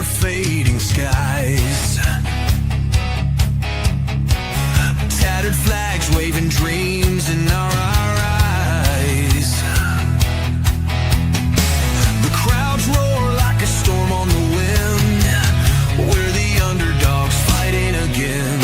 fading skies. Tattered flags waving dreams in our eyes. The crowds roar like a storm on the wind. We're the underdogs fighting again.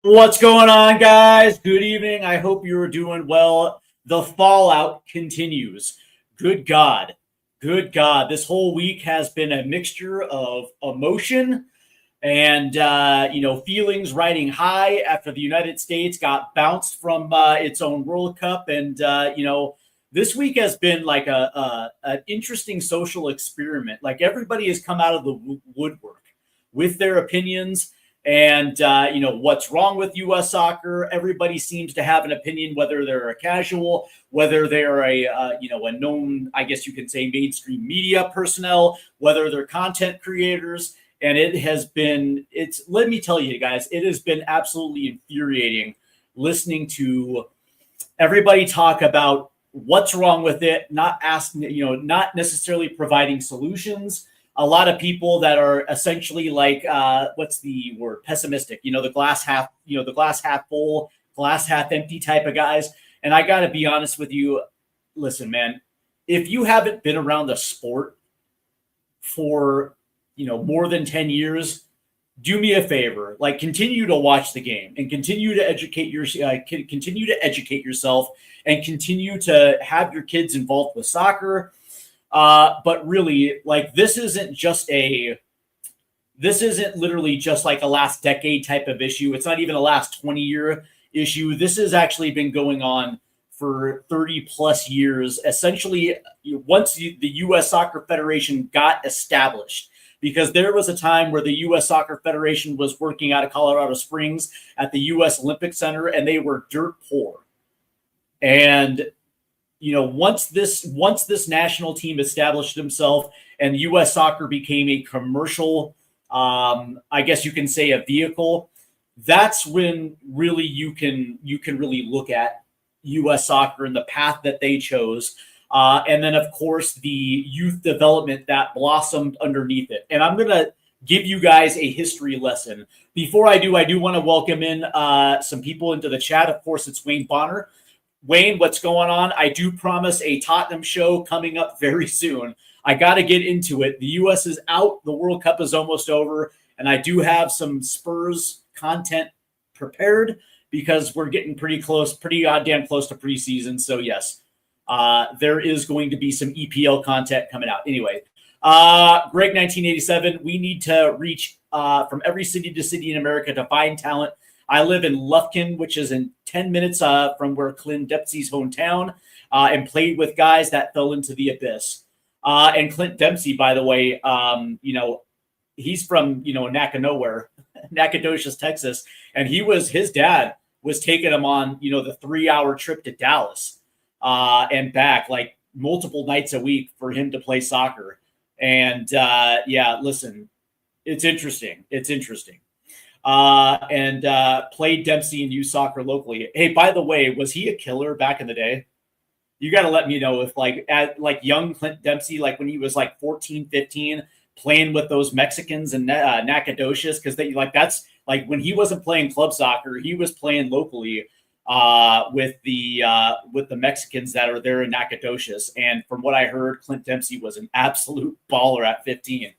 What's going on, guys? Good evening. I hope you're doing well. The fallout continues. Good God. Good God. This whole week has been a mixture of emotion and, feelings riding high after the United States got bounced from its own World Cup. And, this week has been like an interesting social experiment. Like everybody has come out of the woodwork with their opinions. And, what's wrong with U.S. soccer? Everybody seems to have an opinion, whether they're a casual, whether they're a known, I guess you can say, mainstream media personnel, whether they're content creators. And let me tell you guys, it has been absolutely infuriating listening to everybody talk about what's wrong with it, not necessarily providing solutions. A lot of people that are essentially like, what's the word? Pessimistic. The glass half full, glass half empty type of guys. And I got to be honest with you. Listen, man, if you haven't been around the sport for, more than 10 years, do me a favor, like continue to watch the game and continue to educate yourself and continue to have your kids involved with soccer. But really, like, this isn't literally just like a last decade type of issue. It's not even a last 20-year issue. This has actually been going on for 30 plus years. Essentially, once the U.S. Soccer Federation got established, because there was a time where the U.S. Soccer Federation was working out of Colorado Springs at the U.S. Olympic Center, and they were dirt poor. And once this national team established himself and U.S. soccer became a commercial, I guess you can say a vehicle, that's when really you can really look at U.S. soccer and the path that they chose. And then, of course, the youth development that blossomed underneath it. And I'm going to give you guys a history lesson. Before I do want to welcome in some people into the chat. Of course, it's Wayne Bonner. Wayne, what's going on? I do promise a Tottenham show coming up very soon. I got to get into it. The U.S. is out. The World Cup is almost over. And I do have some Spurs content prepared because we're getting pretty goddamn close to preseason. So, yes, there is going to be some EPL content coming out. Anyway, Greg 1987, we need to reach from every city to city in America to find talent. I live in Lufkin, which is in 10 minutes from where Clint Dempsey's hometown, and played with guys that fell into the abyss. And Clint Dempsey, by the way, he's from, Nacogdoches, Texas. And his dad was taking him on, the 3-hour trip to Dallas and back, like multiple nights a week for him to play soccer. And listen, it's interesting. and played Dempsey and youth soccer locally. Hey, by the way, was he a killer back in the day? You got to let me know if like young Clint Dempsey, like when he was like 14, 15, playing with those Mexicans and Nacogdoches, because they that's like when he wasn't playing club soccer, he was playing locally with the Mexicans that are there in Nacogdoches. And from what I heard, Clint Dempsey was an absolute baller at 15.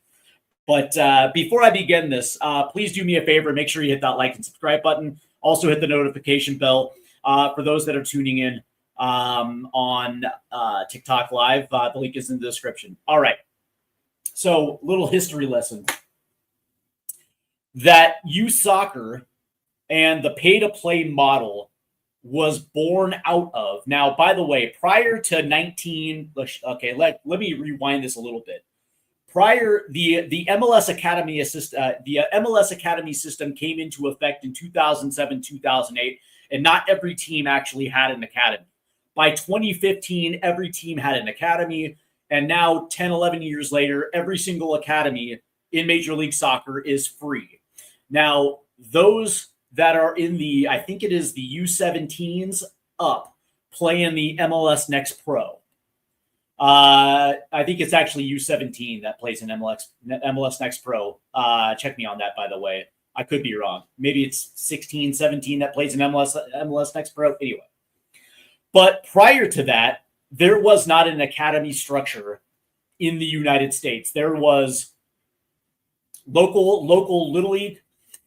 But before I begin this, please do me a favor. Make sure you hit that like and subscribe button. Also hit the notification bell for those that are tuning in on TikTok Live. The link is in the description. All right. So little history lesson. That youth soccer and the pay-to-play model was born out of. Now, by the way, prior to 19... Okay, let me rewind this a little bit. Prior, the MLS Academy system came into effect in 2007, 2008, and not every team actually had an academy. By 2015, every team had an academy, and now 10, 11 years later, every single academy in Major League Soccer is free. Now, those that are in I think it is the U17s up, play in the MLS Next Pro. I think it's actually U17 that plays in MLS Next Pro. Check me on that, by the way. I could be wrong. Maybe it's 16, 17 that plays in MLS Next Pro. Anyway. But prior to that, there was not an academy structure in the United States. There was local Little League,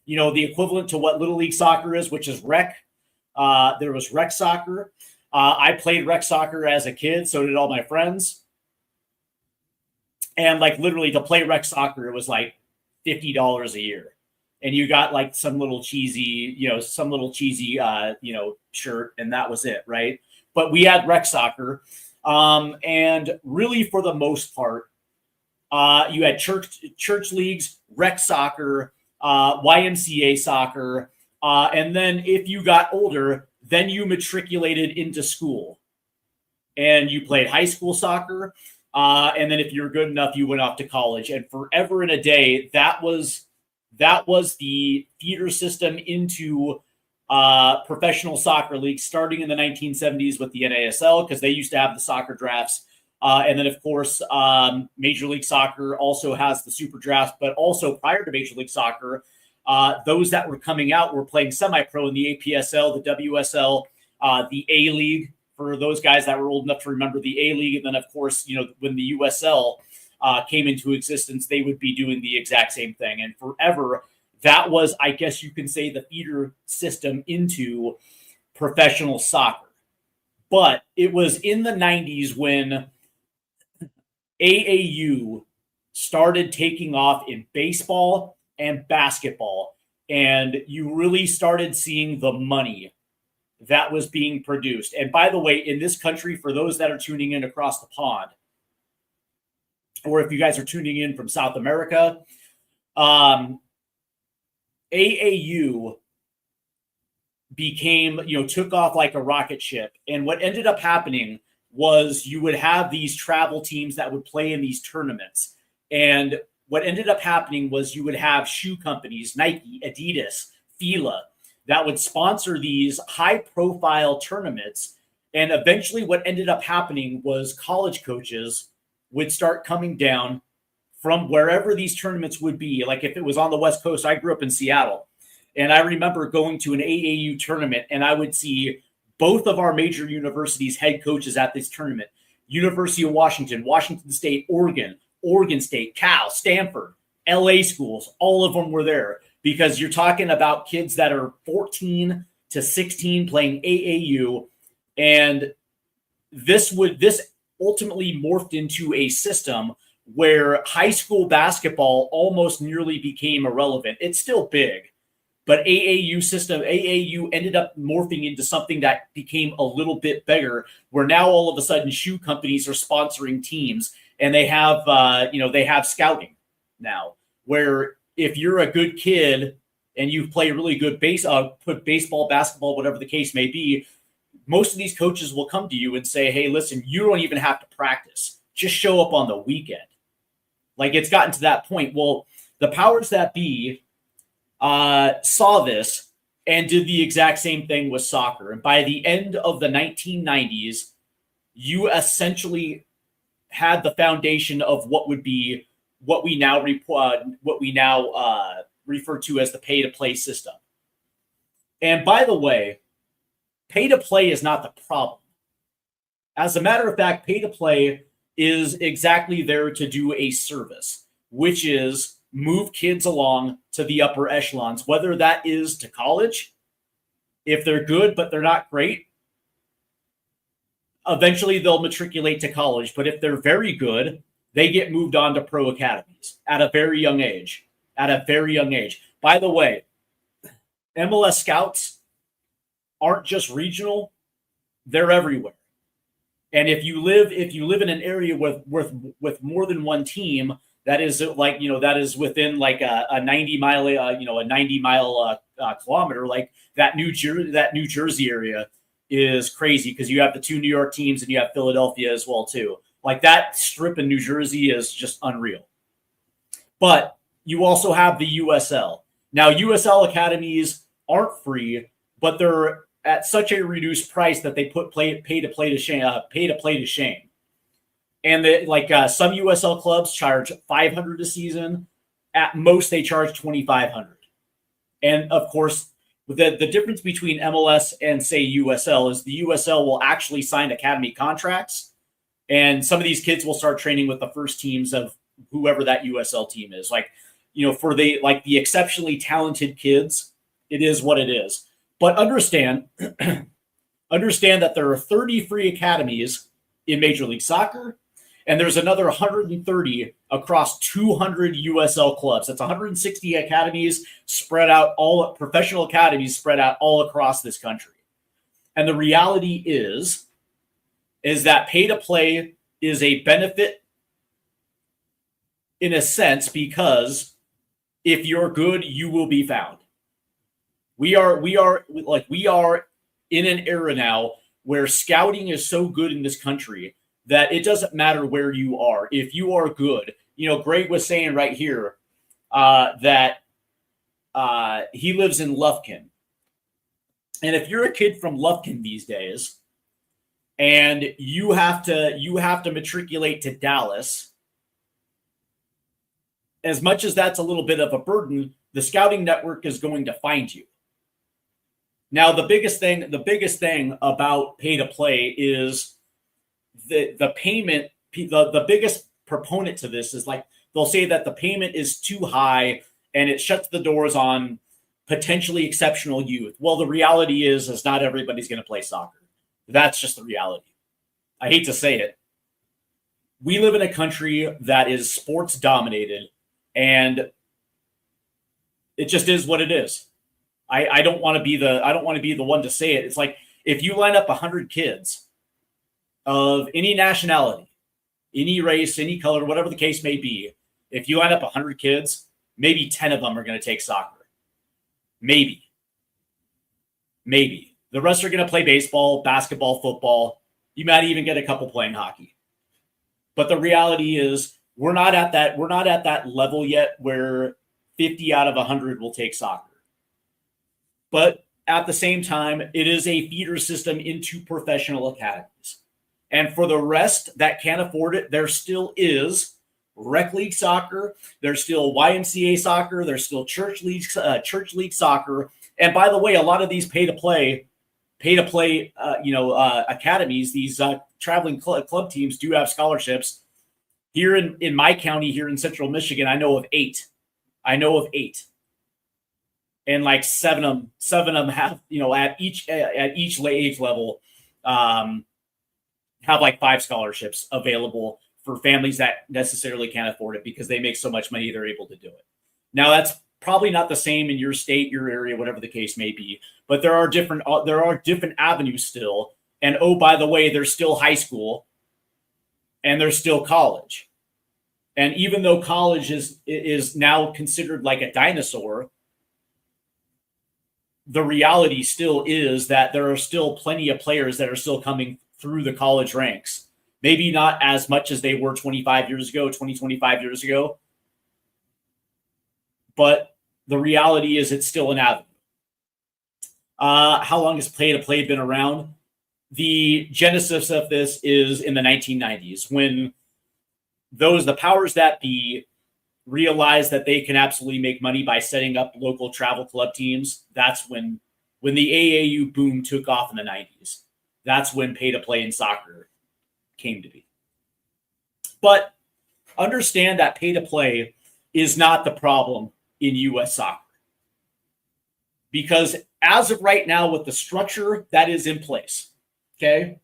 the equivalent to what Little League soccer is, which is rec. There was rec soccer. I played rec soccer as a kid. So did all my friends. And like literally to play rec soccer, it was like $50 a year. And you got like some little cheesy, shirt, and that was it, right? But we had rec soccer. And really for the most part, you had church leagues, rec soccer, YMCA soccer. And then if you got older, then you matriculated into school and you played high school soccer. And then if you're good enough, you went off to college. And forever and a day, that was the feeder system into professional soccer leagues, starting in the 1970s with the NASL, because they used to have the soccer drafts. And then, of course, Major League Soccer also has the super drafts, but also prior to Major League Soccer, those that were coming out were playing semi-pro in the APSL, the WSL, the A-League, for those guys that were old enough to remember the A-League. And then, of course, when the USL came into existence, they would be doing the exact same thing. And forever, that was, I guess you can say, the feeder system into professional soccer. But it was in the 90s when AAU started taking off in baseball and basketball, and you really started seeing the money that was being produced. And by the way, in this country, for those that are tuning in across the pond, or if you guys are tuning in from South America, AAU became, took off like a rocket ship. And what ended up happening was you would have these travel teams that would play in these tournaments. And what ended up happening was you would have shoe companies, Nike, Adidas, Fila, that would sponsor these high-profile tournaments. And eventually what ended up happening was college coaches would start coming down from wherever these tournaments would be. Like if it was on the West Coast, I grew up in Seattle. And I remember going to an AAU tournament, and I would see both of our major universities' head coaches at this tournament. University of Washington, Washington State, Oregon, Oregon State, Cal, Stanford, LA schools, all of them were there, because you're talking about kids that are 14 to 16 playing AAU. And this ultimately morphed into a system where high school basketball almost nearly became irrelevant. It's still big, but AAU ended up morphing into something that became a little bit bigger, where now all of a sudden shoe companies are sponsoring teams, and they have scouting now, where if you're a good kid and you play really good baseball, basketball, whatever the case may be, most of these coaches will come to you and say, hey, listen, you don't even have to practice. Just show up on the weekend. Like, it's gotten to that point. Well, the powers that be saw this and did the exact same thing with soccer. And by the end of the 1990s, you essentially had the foundation of what would be what we now refer to as the pay-to-play system. And by the way, pay-to-play is not the problem. As a matter of fact, pay-to-play is exactly there to do a service, which is move kids along to the upper echelons, whether that is to college, if they're good but they're not great. Eventually, they'll matriculate to college, but if they're very good, they get moved on to pro academies at a very young age. At a very young age. By the way, MLS scouts aren't just regional; they're everywhere. And if you live in an area with more than one team, that is that is within like a 90 mile kilometer, like that New Jersey area is crazy because you have the two New York teams and you have Philadelphia as well too. Like that strip in New Jersey is just unreal. But you also have the USL. Now USL academies aren't free, but they're at such a reduced price that they put pay to play to shame. And some USL clubs charge $500 a season. At most, they charge $2,500. And of course, the difference between MLS and say USL is the USL will actually sign academy contracts, and some of these kids will start training with the first teams of whoever that USL team is. For the exceptionally talented kids, it is what it is. But understand that there are 30 free academies in Major League Soccer, and there's another 130 across 200 USL clubs. That's 160 academies spread out, all professional academies spread out all across this country. And the reality is that pay to play is a benefit in a sense, because if you're good, you will be found. We are in an era now where scouting is so good in this country that it doesn't matter where you are. If you are good, Greg was saying right here that he lives in Lufkin. And if you're a kid from Lufkin these days and you have to matriculate to Dallas, as much as that's a little bit of a burden, the scouting network is going to find you. Now, the biggest thing about pay to play is the payment. The biggest proponent to this is they'll say that the payment is too high and it shuts the doors on potentially exceptional youth. Well, the reality is not everybody's going to play soccer. That's just the reality. I hate to say it. We live in a country that is sports dominated, and it just is what it is. I don't want to be the one to say it. It's like if you line up 100 kids of any nationality, any race, any color, whatever the case may be, if you line up 100 kids, maybe 10 of them are going to take soccer. Maybe. The rest are going to play baseball, basketball, football. You might even get a couple playing hockey. But the reality is we're not at that level yet where 50 out of 100 will take soccer. But at the same time, it is a feeder system into professional academies. And for the rest that can't afford it, there still is rec league soccer. There's still YMCA soccer. There's still church league soccer. And by the way, a lot of these pay to play academies, these traveling club teams do have scholarships. Here in my county, here in Central Michigan, I know of 8. And like seven of them have, at each age level, have like 5 scholarships available for families that necessarily can't afford it because they make so much money they're able to do it. Now that's probably not the same in your state, your area, whatever the case may be, but there are different avenues still. And oh, by the way, there's still high school and there's still college. And even though college is now considered like a dinosaur, the reality still is that there are still plenty of players that are still coming through the college ranks. Maybe not as much as they were 25 years ago, but the reality is it's still an avenue. How long has pay-to-play been around? The genesis of this is in the 1990s when the powers that be realized that they can absolutely make money by setting up local travel club teams. That's when the AAU boom took off in the 90s. That's when pay-to-play in soccer came to be. But understand that pay-to-play is not the problem in U.S. soccer. Because as of right now, with the structure that is in place, okay,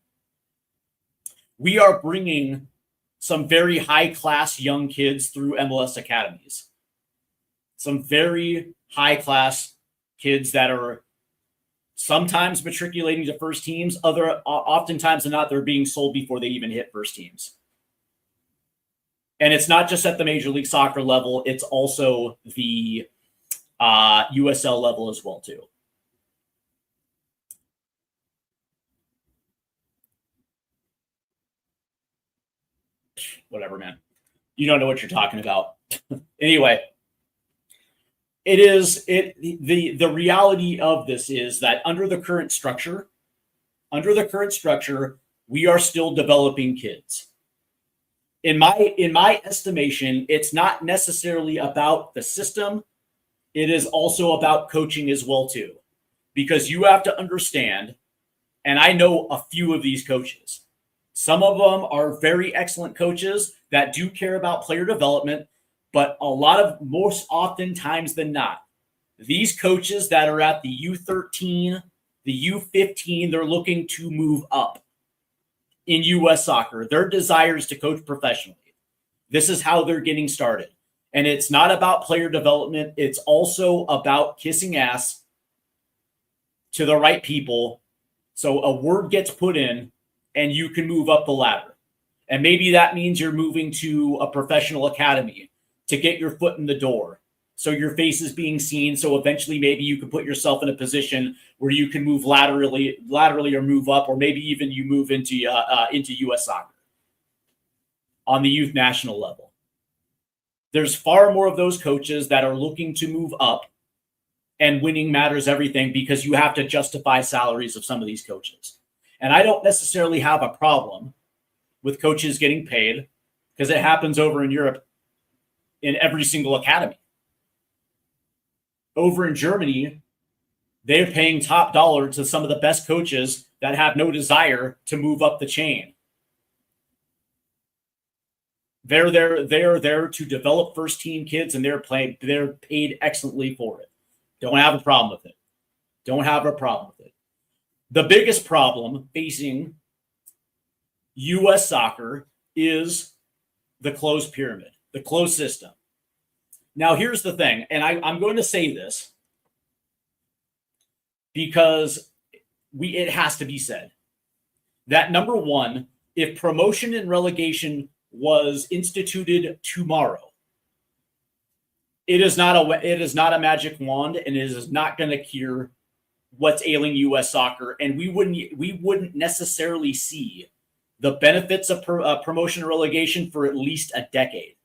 we are bringing some very high-class young kids through MLS academies. Some very high-class kids that are sometimes matriculating to first teams. Oftentimes than not, they're being sold before they even hit first teams. And it's not just at the Major League Soccer level. It's also the USL level as well, too. Whatever, man. You don't know what you're talking about. Anyway, the reality of this is that under the current structure, we are still developing kids. In my estimation, it's not necessarily about the system. It is also about coaching as well, too. Because you have to understand, and I know a few of these coaches. Some of them are very excellent coaches that do care about player development, but most oftentimes than not, these coaches that are at the U13, the U15, they're looking to move up in U.S. soccer. Their desire is to coach professionally. This is how they're getting started. And it's not about player development. It's also about kissing ass to the right people. So a word gets put in and you can move up the ladder. And maybe that means you're moving to a professional academy to get your foot in the door. So your face is being seen. So eventually maybe you can put yourself in a position where you can move laterally or move up, or maybe even you move into U.S. soccer on the youth national level. There's far more of those coaches that are looking to move up, and winning matters everything because you have to justify salaries of some of these coaches. And I don't necessarily have a problem with coaches getting paid because it happens over in Europe in every single academy. Over in Germany, they're paying top dollar to some of the best coaches that have no desire to move up the chain. They're there to develop first team kids, and they're paid excellently for it. Don't have a problem with it. The biggest problem facing U.S. soccer is the closed pyramid, the closed system. Now, here's the thing, and I'm going to say this because it has to be said that, number one, if promotion and relegation was instituted tomorrow, it is not a magic wand, and it is not going to cure what's ailing U.S. soccer, and we wouldn't necessarily see the benefits of promotion and relegation for at least a decade.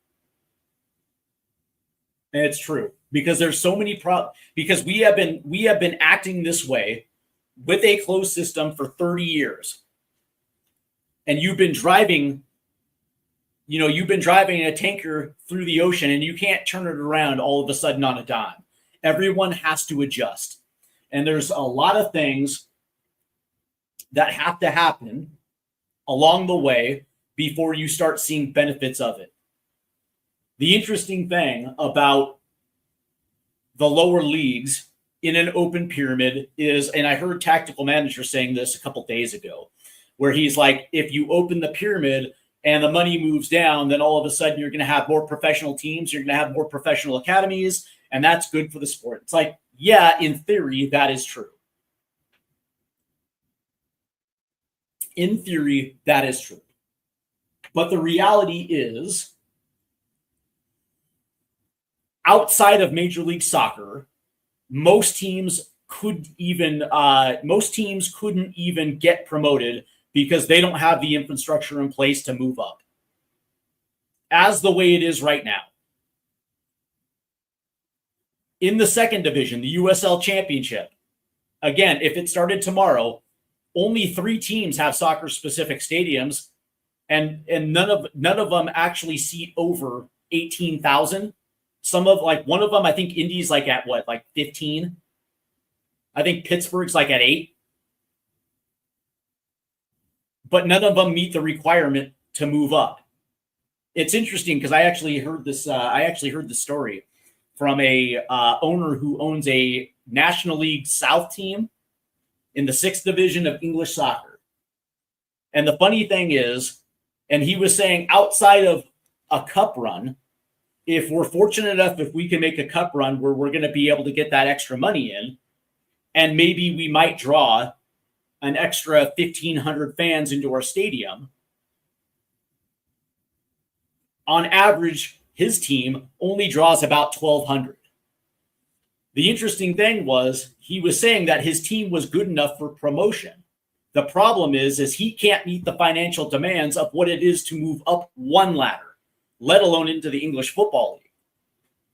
And it's true because there's so many because we have been acting this way with a closed system for 30 years, and you've been driving a tanker through the ocean, and you can't turn it around all of a sudden on a dime. Everyone has to adjust. And there's a lot of things that have to happen along the way before you start seeing benefits of it. The interesting thing about the lower leagues in an open pyramid is, and I heard Tactical Manager saying this a couple days ago, where he's like, if you open the pyramid and the money moves down, then all of a sudden you're going to have more professional teams, you're going to have more professional academies, and that's good for the sport. It's like, yeah, in theory, that is true. In theory, that is true. But the reality is, outside of Major League Soccer, most teams couldn't even get promoted because they don't have the infrastructure in place to move up. As the way it is right now. In the second division, the USL Championship, again, if it started tomorrow, only 3 teams have soccer-specific stadiums, and none of them actually seat over 18,000. Some of one of them, I think Indy's at what, 15. I think Pittsburgh's at 8. But none of them meet the requirement to move up. It's interesting because I actually heard this. I actually heard the story from a owner who owns a National League South team in the 6th division of English soccer. And the funny thing is, and he was saying outside of a cup run, if we're fortunate enough, if we can make a cup run where we're going to be able to get that extra money in, and maybe we might draw an extra 1,500 fans into our stadium, on average, his team only draws about 1,200. The interesting thing was he was saying that his team was good enough for promotion. The problem is he can't meet the financial demands of what it is to move up one ladder, let alone into the English Football League,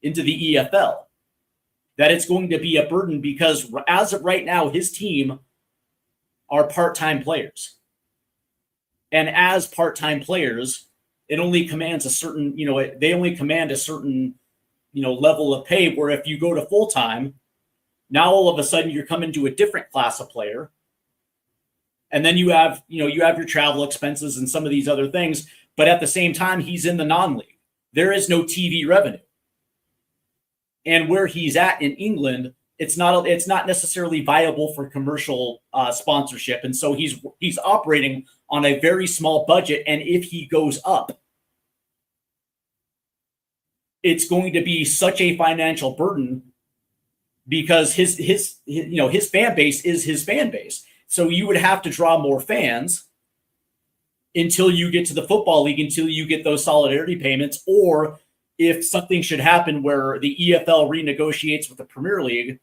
into the EFL. That it's going to be a burden because as of right now, his team are part-time players. And as part-time players, it only commands a certain, they only command a certain, level of pay, where if you go to full-time, now all of a sudden you're coming to a different class of player. And then you have your travel expenses and some of these other things. But at the same time, he's in the non-league. There is no TV revenue. And where he's at in England, it's not necessarily viable for commercial sponsorship. And so he's operating on a very small budget. And if he goes up, it's going to be such a financial burden because his fan base is his fan base. So you would have to draw more fans until you get to the football league, until you get those solidarity payments, or if something should happen where the EFL renegotiates with the Premier League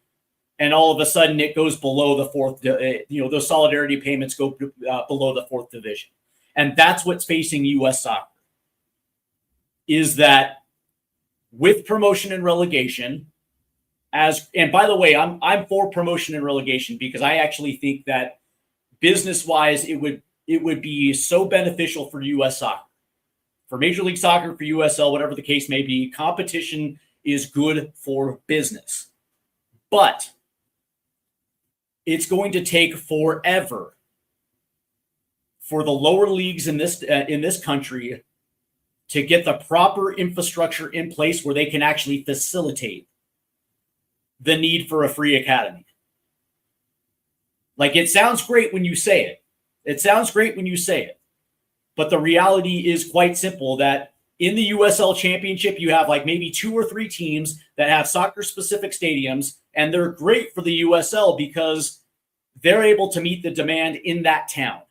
and all of a sudden it goes below the 4th, those solidarity payments go below the 4th division. And that's what's facing US soccer, is that with promotion and relegation, and by the way, I'm for promotion and relegation because I actually think that business-wise, it would be so beneficial for US soccer. For Major League Soccer, for USL, whatever the case may be, competition is good for business. But it's going to take forever for the lower leagues in this country to get the proper infrastructure in place where they can actually facilitate the need for a free academy. It sounds great when you say it. It sounds great when you say it. But the reality is quite simple, that in the USL Championship, you have maybe 2 or 3 teams that have soccer-specific stadiums, and they're great for the USL because they're able to meet the demand in that town.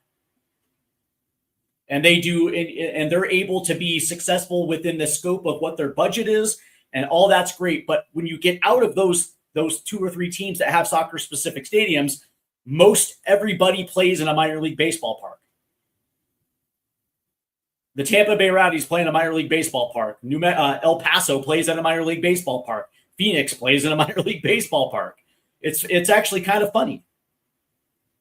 And they do, and they're able to be successful within the scope of what their budget is, and all that's great. But when you get out of those 2 or 3 teams that have soccer-specific stadiums, most everybody plays in a minor league baseball park. The Tampa Bay Rowdies play in a minor league baseball park. El Paso plays at a minor league baseball park. Phoenix plays in a minor league baseball park. It's actually kind of funny.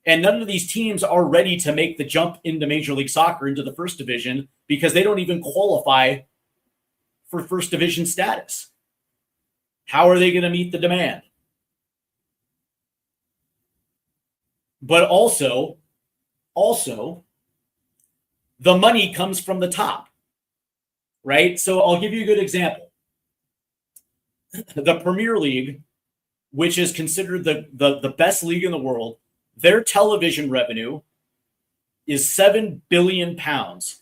And none of these teams are ready to make the jump into Major League Soccer, into the first division, because they don't even qualify for first division status. How are they going to meet the demand? But also, the money comes from the top, right? So I'll give you a good example. The Premier League, which is considered the best league in the world, their television revenue is £7 billion. $7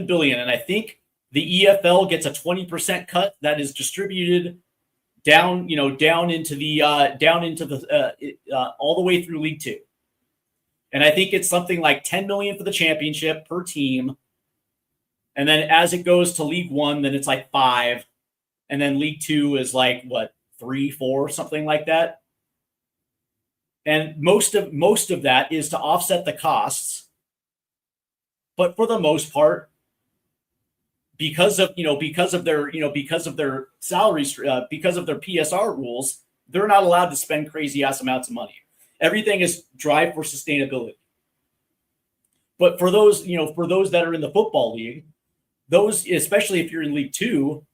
billion. And I think the EFL gets a 20% cut that is distributed down into the all the way through League Two. And I think it's something like 10 million for the championship per team. And then as it goes to League One, then it's like 5. And then League Two is like what, 3, 4, something like that. And most of that is to offset the costs. But for the most part, because of their salaries, because of their PSR rules, they're not allowed to spend crazy ass amounts of money. Everything is drive for sustainability. But for those that are in the football league, those, especially if you're in League Two,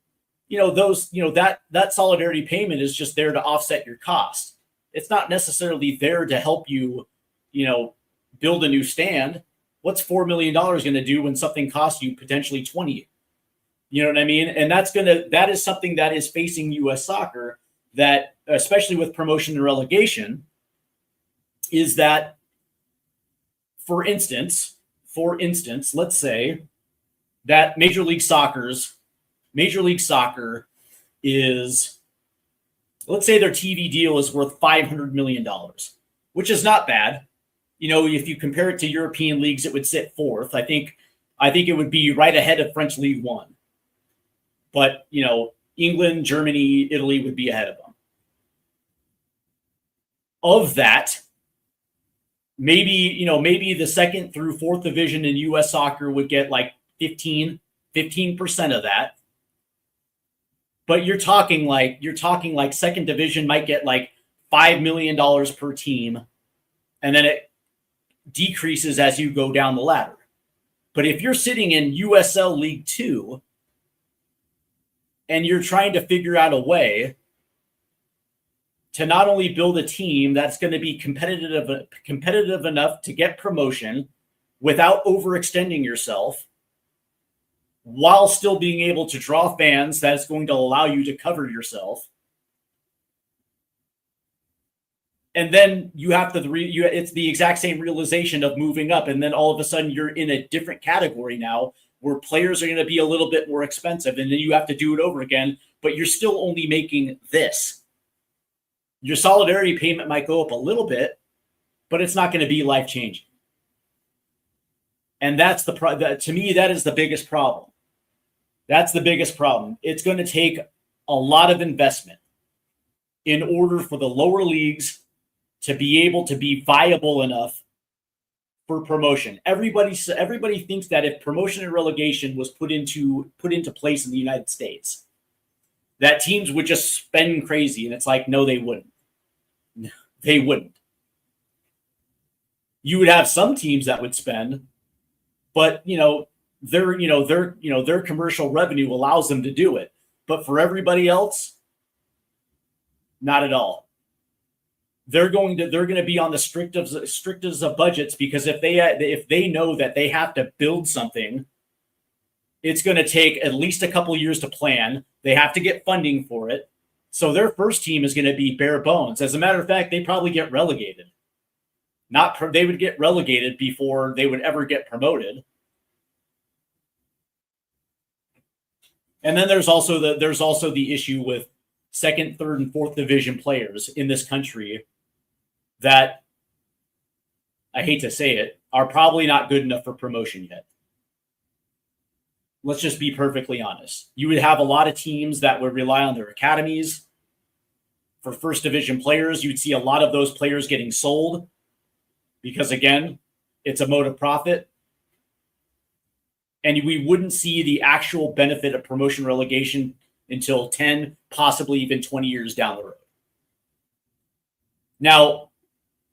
that solidarity payment is just there to offset your cost. It's not necessarily there to help you, build a new stand. What's $4 million going to do when something costs you potentially 20? You know what I mean? And that is something that is facing U.S. soccer, that especially with promotion and relegation, is that, for instance, let's say that Major League Soccer is, let's say their TV deal is worth $500 million, which is not bad. If you compare it to European leagues, it would sit fourth. I think it would be right ahead of French League One. But, England, Germany, Italy would be ahead of them. Of that, maybe the second through fourth division in U.S. soccer would get like 15% of that. But you're talking like second division might get like $5 million per team, and then it decreases as you go down the ladder. But if you're sitting in USL League 2 and you're trying to figure out a way to not only build a team that's going to be competitive enough to get promotion without overextending yourself, while still being able to draw fans that's going to allow you to cover yourself, and then you have to it's the exact same realization of moving up, and then all of a sudden you're in a different category now where players are going to be a little bit more expensive, and then you have to do it over again, but you're still only making this. Your solidarity payment might go up a little bit, but it's not going to be life-changing. And that's to me, that is the biggest problem. That's the biggest problem. It's going to take a lot of investment in order for the lower leagues to be able to be viable enough for promotion. Everybody thinks that if promotion and relegation was put into place in the United States, that teams would just spend crazy. And it's like, no, they wouldn't. They wouldn't. You would have some teams that would spend, but their commercial revenue allows them to do it. But for everybody else, not at all. They're going to be on the strictest of budgets, because if they know that they have to build something, it's going to take at least a couple years to plan. They have to get funding for it. So their first team is going to be bare bones. As a matter of fact, they probably get relegated. They would get relegated before they would ever get promoted. And then there's also the issue with second, third, and fourth division players in this country that, I hate to say it, are probably not good enough for promotion yet. Let's just be perfectly honest. You would have a lot of teams that would rely on their academies for first division players. You'd see a lot of those players getting sold because, again, it's a mode of profit. And we wouldn't see the actual benefit of promotion relegation until 10, possibly even 20 years down the road. Now,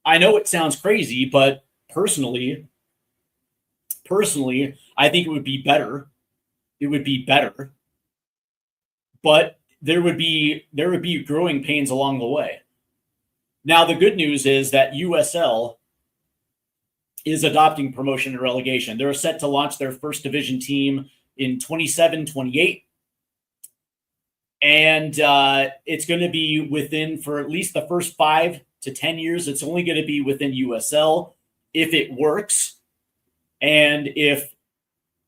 I know it sounds crazy, but personally, I think it would be better. It would be better, but there would be growing pains along the way. Now, the good news is that USL is adopting promotion and relegation. They're set to launch their first division team in 27-28. And it's going to be within, for at least the first 5 to 10 years, it's only going to be within USL if it works. And if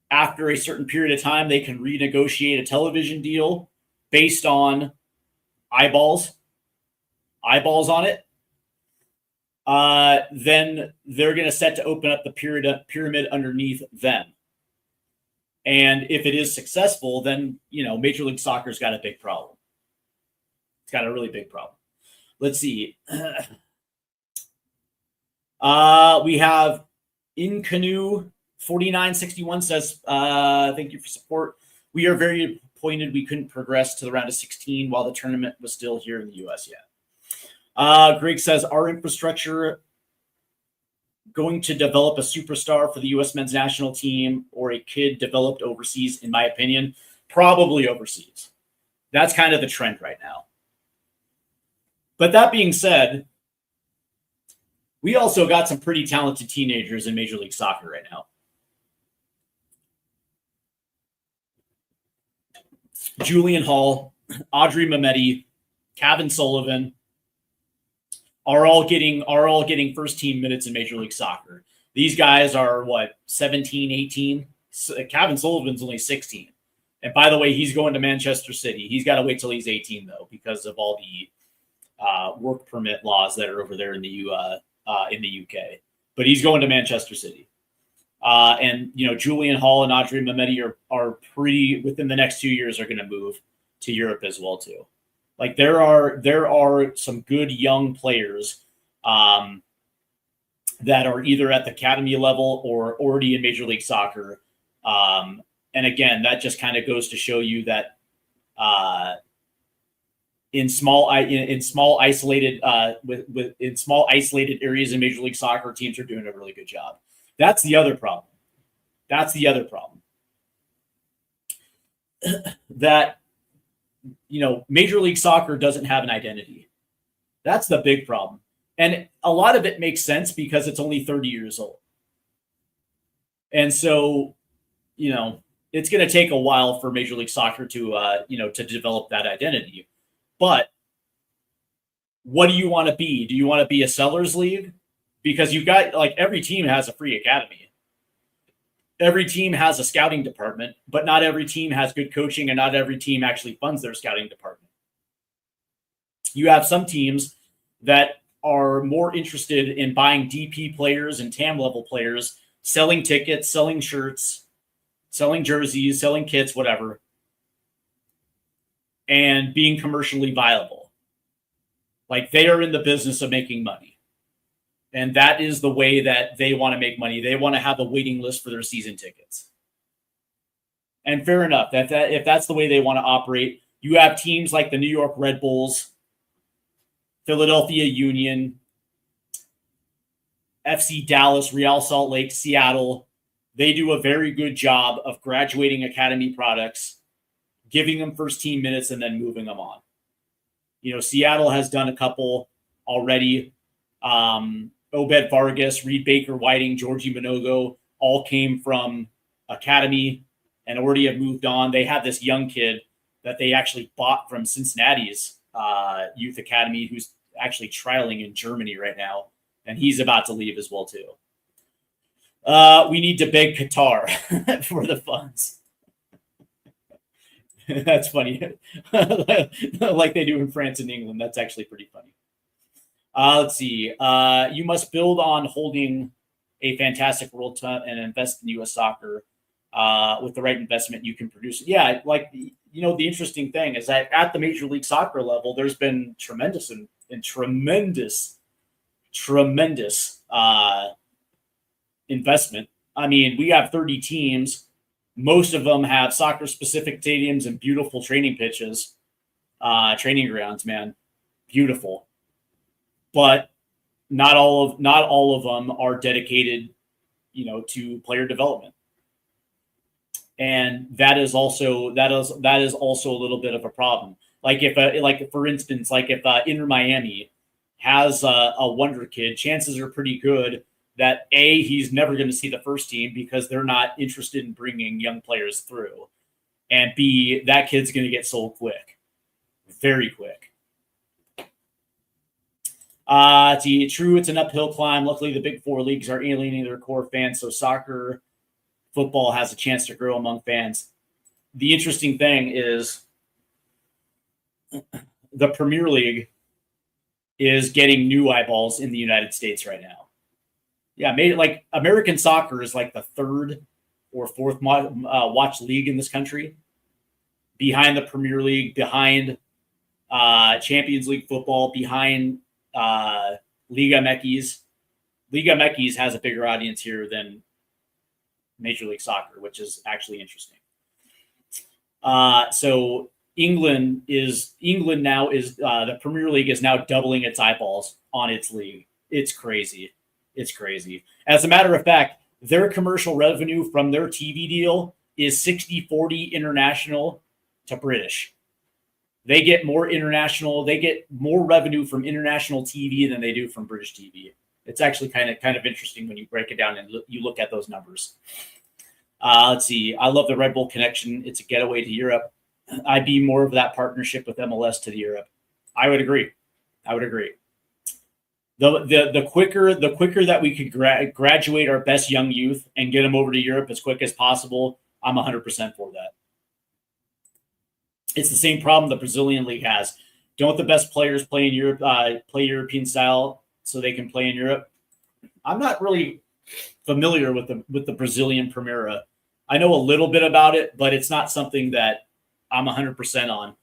after a certain period of time, they can renegotiate a television deal based on eyeballs on it, then they're going to set to open up the pyramid underneath them. And if it is successful, then, Major League Soccer's got a big problem. It's got a really big problem. Let's see. We have In Canoe 4961 says, thank you for support. We are very disappointed we couldn't progress to the round of 16 while the tournament was still here in the U.S. yet. Greg says, our infrastructure going to develop a superstar for the U.S. men's national team or a kid developed overseas, in my opinion? Probably overseas. That's kind of the trend right now. But that being said, we also got some pretty talented teenagers in Major League Soccer right now. Julian Hall, Audrey Mehmeti, Kevin Sullivan are all getting first team minutes in Major League Soccer. These guys are 17, 18. Kevin Sullivan's only 16. And by the way, he's going to Manchester City. He's got to wait till he's 18 though, because of all the work permit laws that are over there in the UK. But he's going to Manchester City. And Julian Hall and Audrey Mehmeti are pretty within the next 2 years are going to move to Europe as well too. Like there are some good young players that are either at the academy level or already in Major League Soccer. And again, that just kind of goes to show you that in small isolated areas in Major League Soccer, teams are doing a really good job. That's the other problem. That Major League Soccer doesn't have an identity. That's the big problem. And a lot of it makes sense because it's only 30 years old. And so, it's going to take a while for Major League Soccer to develop that identity. But what do you want to be? Do you want to be a sellers league? Because you've got every team has a free academy. Every team has a scouting department, but not every team has good coaching and not every team actually funds their scouting department. You have some teams that are more interested in buying DP players and TAM level players, selling tickets, selling shirts, selling jerseys, selling kits, whatever, and being commercially viable. They are in the business of making money. And that is the way that they want to make money. They want to have a waiting list for their season tickets. And fair enough. If that's the way they want to operate, you have teams like the New York Red Bulls, Philadelphia Union, FC Dallas, Real Salt Lake, Seattle. They do a very good job of graduating academy products, giving them first team minutes, and then moving them on. Seattle has done a couple already. Obed Vargas, Reed Baker Whiting, Georgie Minogo all came from academy and already have moved on. They have this young kid that they actually bought from Cincinnati's youth academy who's actually trialing in Germany right now, and he's about to leave as well too. We need to beg Qatar for the funds. That's funny. Like they do in France and England. That's actually pretty funny. Let's see. You must build on holding a fantastic World Cup and invest in U.S. soccer. With the right investment, you can produce it. Yeah, the interesting thing is that at the Major League Soccer level, there's been tremendous investment. I mean, we have 30 teams. Most of them have soccer-specific stadiums and beautiful training pitches, training grounds. Man, beautiful. But not all of them are dedicated, to player development, and that is also a little bit of a problem. For instance, if Inter Miami has a wonder kid, chances are pretty good that A, he's never going to see the first team because they're not interested in bringing young players through, and B, that kid's going to get sold quick, very quick. True, it's an uphill climb. Luckily, the big four leagues are alienating their core fans, so football has a chance to grow among fans. The interesting thing is the Premier League is getting new eyeballs in the United States right now. Yeah, American soccer is the third or fourth watch league in this country, behind the Premier League, behind Champions League football, behind Liga MX. Liga MX has a bigger audience here than Major League Soccer, which is actually interesting. So England now is the Premier League is now doubling its eyeballs on its league. It's crazy. It's crazy. As a matter of fact, their commercial revenue from their TV deal is 60-40 international to British. They get more revenue from international TV than they do from British TV. It's actually kind of interesting when you break it down and you look at those numbers. Let's see. I love the Red Bull connection. It's a getaway to Europe. I'd be more of that partnership with MLS to Europe. I would agree. The quicker that we could graduate our best young youth and get them over to Europe as quick as possible, I'm 100% for that. It's the same problem the Brazilian league has. Don't the best players play in Europe, play European style so they can play in Europe? I'm not really familiar with the Brazilian Primera. I know a little bit about it, but it's not something that I'm 100% on.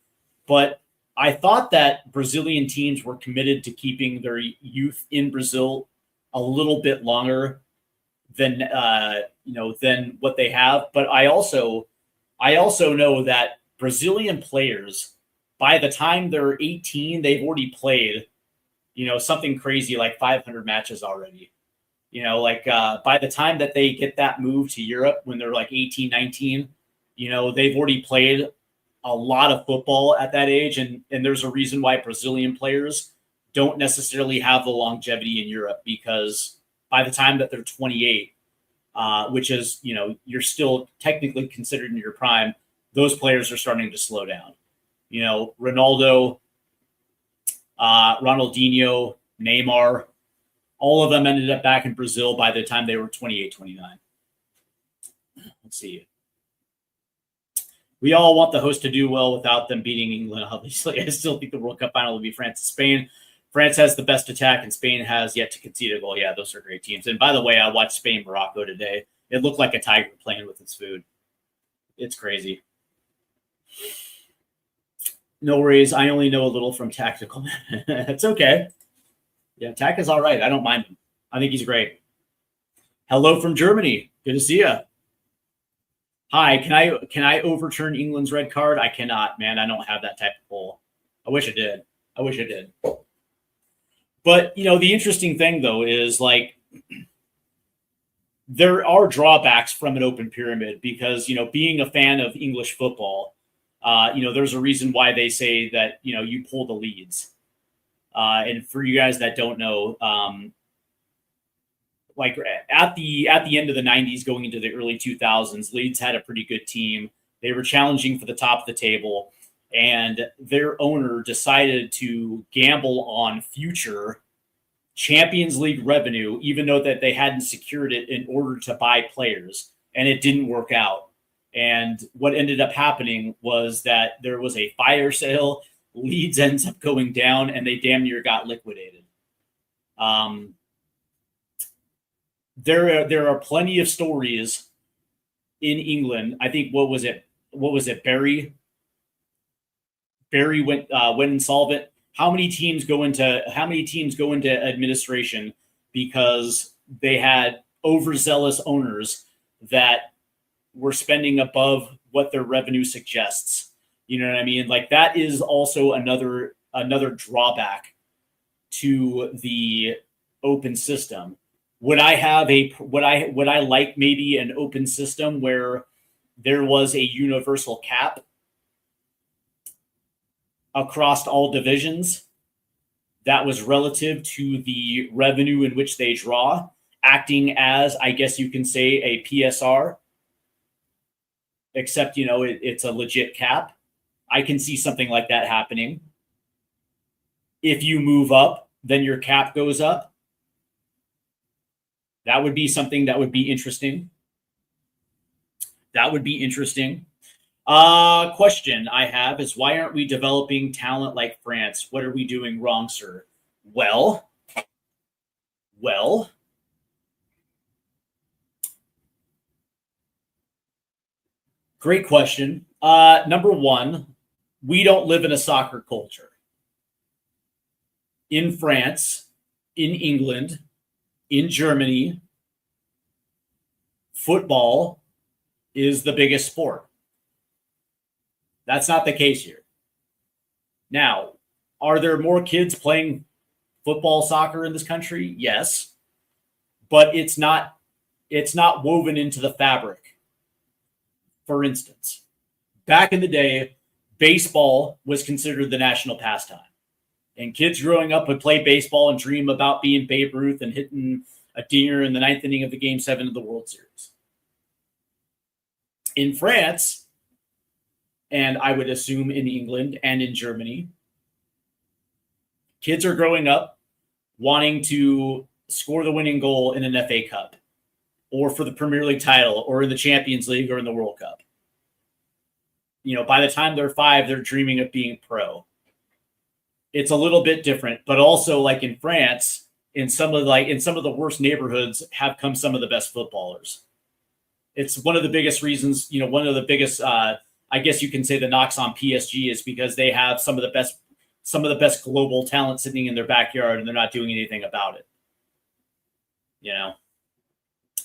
But I thought that Brazilian teams were committed to keeping their youth in Brazil a little bit longer than than what they have. But I also know that Brazilian players, by the time they're 18, they've already played, something crazy like 500 matches already. By the time that they get that move to Europe when they're like 18, 19, they've already played a lot of football at that age. And there's a reason why Brazilian players don't necessarily have the longevity in Europe, because by the time that they're 28, which is, you're still technically considered in your prime, those players are starting to slow down. Ronaldo, Ronaldinho, Neymar, all of them ended up back in Brazil by the time they were 28, 29. Let's see. We all want the host to do well without them beating England, obviously. I still think the World Cup final will be France and Spain. France has the best attack, and Spain has yet to concede a goal. Yeah, those are great teams. And by the way, I watched Spain-Morocco today. It looked like a tiger playing with its food. It's crazy. No worries. I only know a little from tactical. It's okay. Yeah, Tack is all right. I don't mind him. I think he's great. Hello from Germany. Good to see you. Hi, can I overturn England's red card? I cannot, man. I don't have that type of pull. I wish I did. But, the interesting thing, though, is there are drawbacks from an open pyramid because, being a fan of English football, there's a reason why they say that, you pull the leads. And for you guys that don't know, at the end of the 90s, going into the early 2000s, Leeds had a pretty good team. They were challenging for the top of the table, and their owner decided to gamble on future Champions League revenue, even though that they hadn't secured it in order to buy players, and it didn't work out. And what ended up happening was that there was a fire sale. Leeds ends up going down, and they damn near got liquidated. There are plenty of stories in England. I think what was it? Barry went insolvent. How many teams go into administration because they had overzealous owners that were spending above what their revenue suggests? You know what I mean? That is also another drawback to the open system. Would I like maybe an open system where there was a universal cap across all divisions that was relative to the revenue in which they draw, acting as, I guess you can say, a PSR, except, it's a legit cap. I can see something like that happening. If you move up, then your cap goes up. That would be something that would be interesting. Question I have is, why aren't we developing talent like France? What are we doing wrong, sir? Well, great question. Number one, we don't live in a soccer culture. In France, in England, in Germany, football is the biggest sport. That's not the case here. Now, are there more kids playing football, soccer in this country? Yes, but it's not woven into the fabric. For instance, back in the day, baseball was considered the national pastime. And kids growing up would play baseball and dream about being Babe Ruth and hitting a dinger in the ninth inning of the Game 7 of the World Series. In France, and I would assume in England and in Germany, kids are growing up wanting to score the winning goal in an FA Cup or for the Premier League title or in the Champions League or in the World Cup. By the time they're 5, they're dreaming of being pro. It's a little bit different, but also like in France, in some of the worst neighborhoods have come some of the best footballers. It's one of the biggest reasons, one of the biggest, I guess you can say the knocks on PSG is because they have some of the best global talent sitting in their backyard and they're not doing anything about it.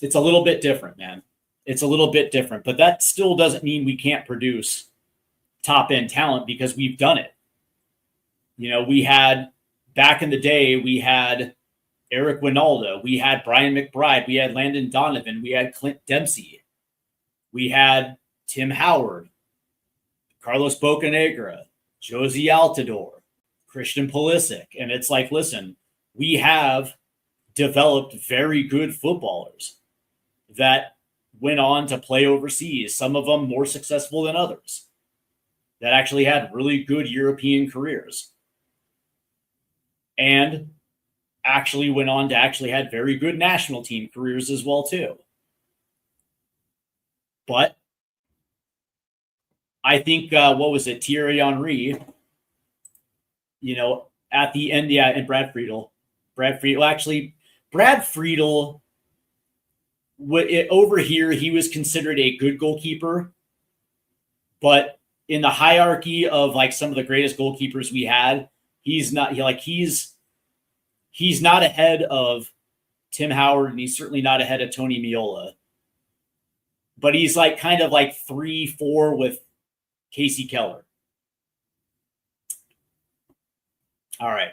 It's a little bit different, man. It's a little bit different, but that still doesn't mean we can't produce top end talent because we've done it. We had back in the day, we had Eric Winaldo, we had Brian McBride, we had Landon Donovan, we had Clint Dempsey, we had Tim Howard, Carlos Bocanegra, Josie Altidore, Christian Pulisic. And it's like, listen, we have developed very good footballers that went on to play overseas, some of them more successful than others, that actually had really good European careers. And actually went on to actually had very good national team careers as well, too. But I think, Thierry Henry, at the end, and Brad Friedel, over here, he was considered a good goalkeeper, but in the hierarchy of like some of the greatest goalkeepers we had, he's not ahead of Tim Howard, and he's certainly not ahead of Tony Meola. But he's like kind of like 3-4 with Casey Keller. All right.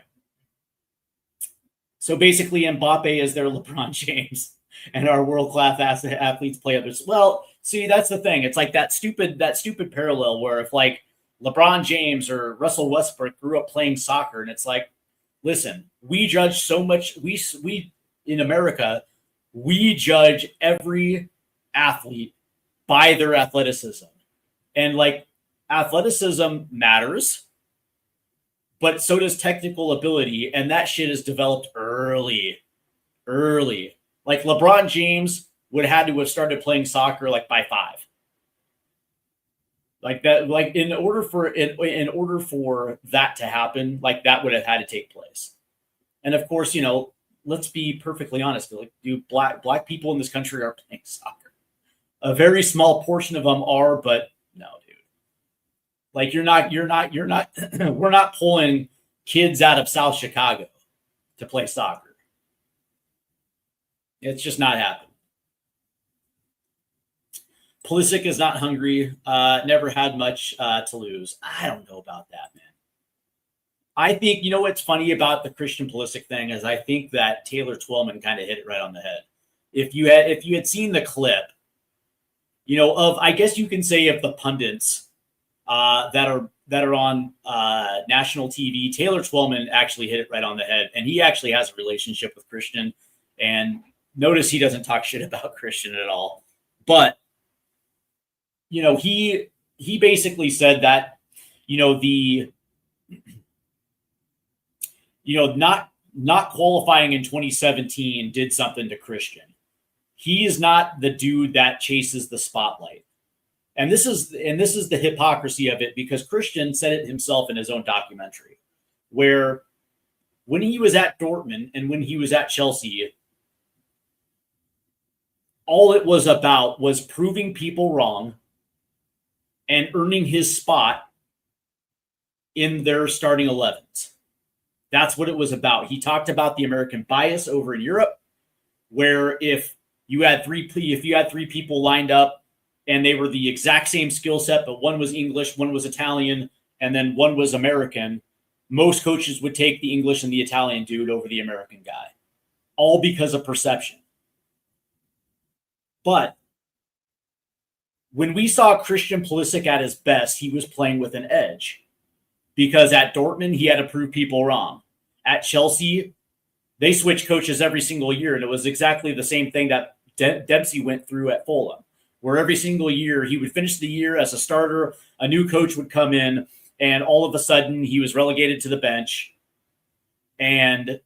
So basically, Mbappe is their LeBron James, and our world-class athletes play others. Well, see, that's the thing. It's like that stupid parallel where if like LeBron James or Russell Westbrook grew up playing soccer, and it's like, listen, we judge so much. We in America, we judge every athlete by their athleticism, and like athleticism matters, but so does technical ability, and that shit is developed early. Like LeBron James would have had to have started playing soccer like by 5. Like that, like in order for that to happen, like that would have had to take place. And of course, let's be perfectly honest. Like, black people in this country are playing soccer. A very small portion of them are, but no, dude. Like you're not. We're not pulling kids out of South Chicago to play soccer. It's just not happening. Pulisic is not hungry. Never had much to lose. I don't know about that, man. I think, what's funny about the Christian Pulisic thing is I think that Taylor Twellman kind of hit it right on the head. If you had seen the clip, I guess you can say of the pundits that are on national TV, Taylor Twellman actually hit it right on the head, and he actually has a relationship with Christian. And notice he doesn't talk shit about Christian at all, but he basically said that, not qualifying in 2017 did something to Christian. He is not the dude that chases the spotlight. And this is the hypocrisy of it, because Christian said it himself in his own documentary, where when he was at Dortmund and when he was at Chelsea, all it was about was proving people wrong and earning his spot in their starting 11s. That's what it was about. He talked about the American bias over in Europe, where if you had three people lined up and they were the exact same skill set, but one was English, one was Italian, and then one was American, most coaches would take the English and the Italian dude over the American guy, all because of perception. But when we saw Christian Pulisic at his best, he was playing with an edge, because at Dortmund, he had to prove people wrong. At Chelsea, they switched coaches every single year, and it was exactly the same thing that Dempsey went through at Fulham, where every single year he would finish the year as a starter, a new coach would come in, and all of a sudden he was relegated to the bench, and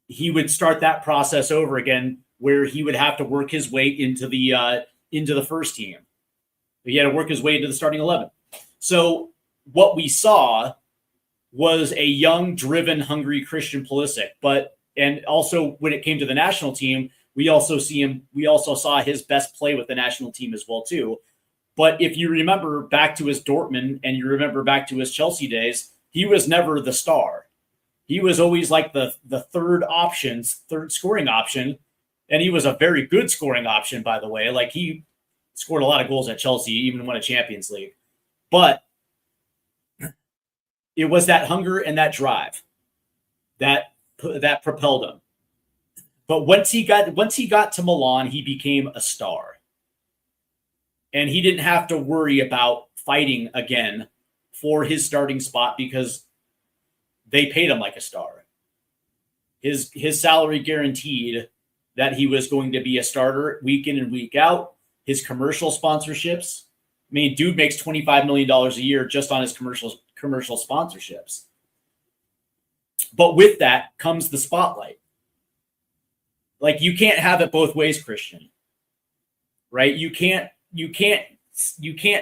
he would start that process over again, where he would have to work his way into the first team. He had to work his way into the starting 11. So what we saw was a young, driven, hungry Christian Pulisic. And also when it came to the national team, we also saw his best play with the national team as well too. But if you remember back to his Dortmund and you remember back to his Chelsea days, he was never the star. He was always like the third scoring option. And he was a very good scoring option, by the way. Like, he scored a lot of goals at Chelsea, even won a Champions League. But it was that hunger and that drive that propelled him. But once he got to Milan, he became a star. And he didn't have to worry about fighting again for his starting spot, because they paid him like a star. His salary guaranteed that he was going to be a starter week in and week out. His commercial sponsorships. I mean, dude makes $25 million a year just on his commercial sponsorships. But with that comes the spotlight. Like, you can't have it both ways, Christian. Right? You can't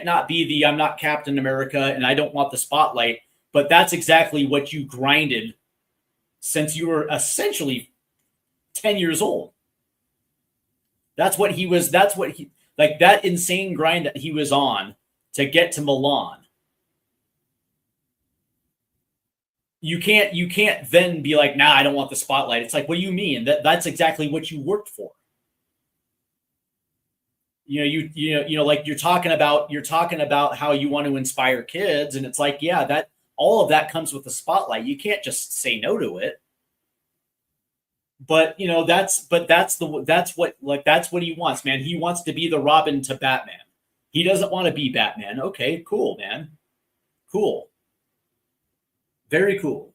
not be the I'm not Captain America and I don't want the spotlight, but that's exactly what you grinded since you were essentially 10 years old. That's what he like, that insane grind that he was on to get to Milan. You can't then be like, nah, I don't want the spotlight. It's like, what do you mean? That's exactly what you worked for. Like you're talking about how you want to inspire kids, and it's like, yeah, that all of that comes with the spotlight. You can't just say no to it. But that's what he wants, man. He wants to be the Robin to Batman. He doesn't want to be Batman. Okay, cool, man. Cool. Very cool.